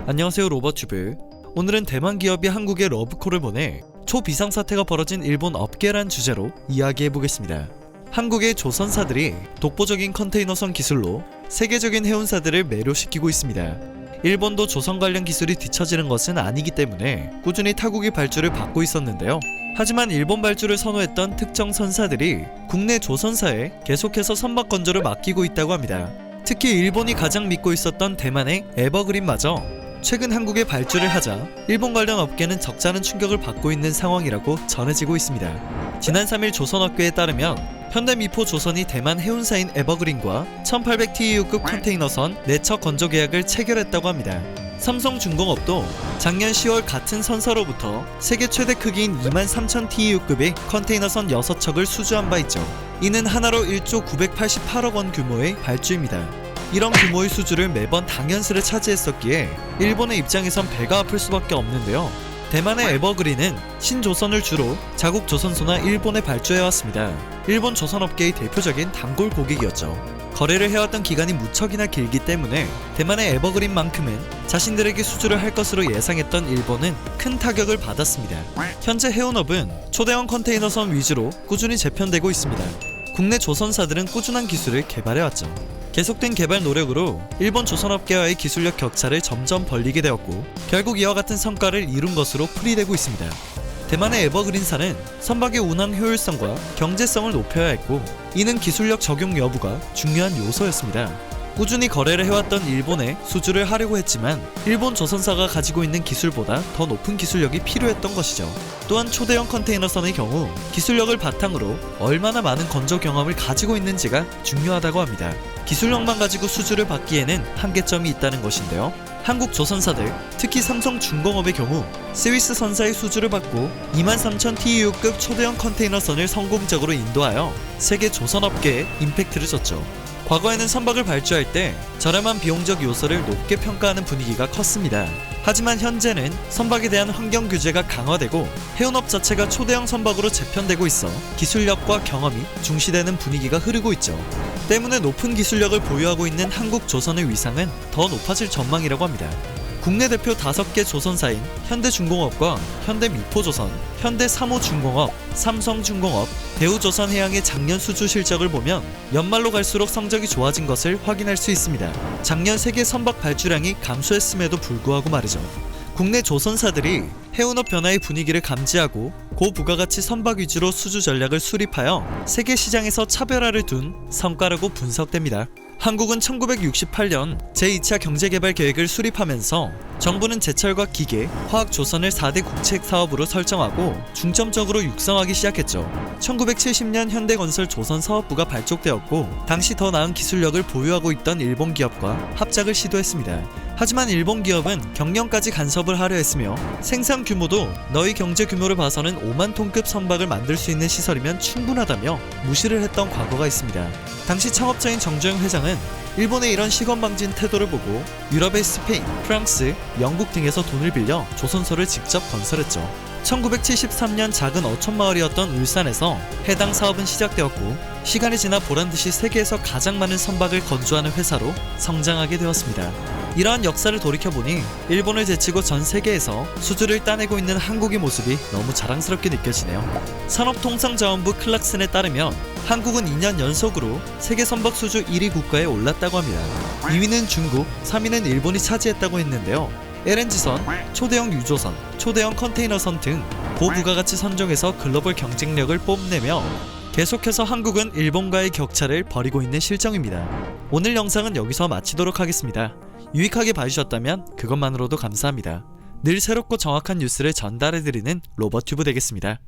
안녕하세요, 로버튜브. 오늘은 대만 기업이 한국에 러브콜을 보내 초비상사태가 벌어진 일본 업계란 주제로 이야기해보겠습니다. 한국의 조선사들이 독보적인 컨테이너선 기술로 세계적인 해운사들을 매료시키고 있습니다. 일본도 조선 관련 기술이 뒤처지는 것은 아니기 때문에 꾸준히 타국의 발주를 받고 있었는데요. 하지만 일본 발주를 선호했던 특정 선사들이 국내 조선사에 계속해서 선박 건조를 맡기고 있다고 합니다. 특히 일본이 가장 믿고 있었던 대만의 에버그린마저 최근 한국에 발주를 하자 일본 관련 업계는 적잖은 충격을 받고 있는 상황이라고 전해지고 있습니다. 지난 3일 조선업계에 따르면 현대미포조선이 대만 해운사인 에버그린과 1800TEU급 컨테이너선 4척 건조 계약을 체결했다고 합니다. 삼성중공업도 작년 10월 같은 선사로부터 세계 최대 크기인 23,000TEU급의 컨테이너선 6척을 수주한 바 있죠. 이는 하나로 1조 988억 원 규모의 발주입니다. 이런 규모의 수주를 매번 당연스레 차지했었기에 일본의 입장에선 배가 아플 수밖에 없는데요. 대만의 에버그린은 신조선을 주로 자국 조선소나 일본에 발주해왔습니다. 일본 조선업계의 대표적인 단골 고객이었죠. 거래를 해왔던 기간이 무척이나 길기 때문에 대만의 에버그린만큼은 자신들에게 수주를 할 것으로 예상했던 일본은 큰 타격을 받았습니다. 현재 해운업은 초대형 컨테이너선 위주로 꾸준히 재편되고 있습니다. 국내 조선사들은 꾸준한 기술을 개발해왔죠. 계속된 개발 노력으로 일본 조선업계와의 기술력 격차를 점점 벌리게 되었고 결국 이와 같은 성과를 이룬 것으로 풀이되고 있습니다. 대만의 에버그린사는 선박의 운항 효율성과 경제성을 높여야 했고 이는 기술력 적용 여부가 중요한 요소였습니다. 꾸준히 거래를 해왔던 일본에 수주를 하려고 했지만 일본 조선사가 가지고 있는 기술보다 더 높은 기술력이 필요했던 것이죠. 또한 초대형 컨테이너선의 경우 기술력을 바탕으로 얼마나 많은 건조 경험을 가지고 있는지가 중요하다고 합니다. 기술력만 가지고 수주를 받기에는 한계점이 있다는 것인데요. 한국 조선사들, 특히 삼성중공업의 경우 스위스 선사의 수주를 받고 23,000TEU급 초대형 컨테이너선을 성공적으로 인도하여 세계 조선업계에 임팩트를 줬죠. 과거에는 선박을 발주할 때 저렴한 비용적 요소를 높게 평가하는 분위기가 컸습니다. 하지만 현재는 선박에 대한 환경 규제가 강화되고 해운업 자체가 초대형 선박으로 재편되고 있어 기술력과 경험이 중시되는 분위기가 흐르고 있죠. 때문에 높은 기술력을 보유하고 있는 한국 조선의 위상은 더 높아질 전망이라고 합니다. 국내 대표 5개 조선사인 현대중공업과 현대미포조선, 현대삼호중공업, 삼성중공업, 대우조선해양의 작년 수주 실적을 보면 연말로 갈수록 성적이 좋아진 것을 확인할 수 있습니다. 작년 세계 선박 발주량이 감소했음에도 불구하고 말이죠. 국내 조선사들이 해운업 변화의 분위기를 감지하고 고부가가치 선박 위주로 수주 전략을 수립하여 세계 시장에서 차별화를 둔 성과라고 분석됩니다. 한국은 1968년 제2차 경제개발 계획을 수립하면서 정부는 제철과 기계, 화학조선을 4대 국책 사업으로 설정하고 중점적으로 육성하기 시작했죠. 1970년 현대건설 조선사업부가 발족되었고 당시 더 나은 기술력을 보유하고 있던 일본 기업과 합작을 시도했습니다. 하지만 일본 기업은 경영까지 간섭을 하려 했으며 생산 규모도 너희 경제 규모를 봐서는 5만 톤급 선박을 만들 수 있는 시설이면 충분하다며 무시를 했던 과거가 있습니다. 당시 창업자인 정주영 회장은 일본의 이런 시건방진 태도를 보고 유럽의 스페인, 프랑스, 영국 등에서 돈을 빌려 조선소를 직접 건설했죠. 1973년 작은 어촌마을이었던 울산에서 해당 사업은 시작되었고 시간이 지나 보란듯이 세계에서 가장 많은 선박을 건조하는 회사로 성장하게 되었습니다. 이러한 역사를 돌이켜보니 일본을 제치고 전 세계에서 수주를 따내고 있는 한국의 모습이 너무 자랑스럽게 느껴지네요. 산업통상자원부 클락슨에 따르면 한국은 2년 연속으로 세계 선박 수주 1위 국가에 올랐다고 합니다. 2위는 중국, 3위는 일본이 차지했다고 했는데요. LNG선, 초대형 유조선, 초대형 컨테이너선 등 고부가가치 선종에서 글로벌 경쟁력을 뽐내며 계속해서 한국은 일본과의 격차를 벌이고 있는 실정입니다. 오늘 영상은 여기서 마치도록 하겠습니다. 유익하게 봐주셨다면 그것만으로도 감사합니다. 늘 새롭고 정확한 뉴스를 전달해드리는 로버튜브 되겠습니다.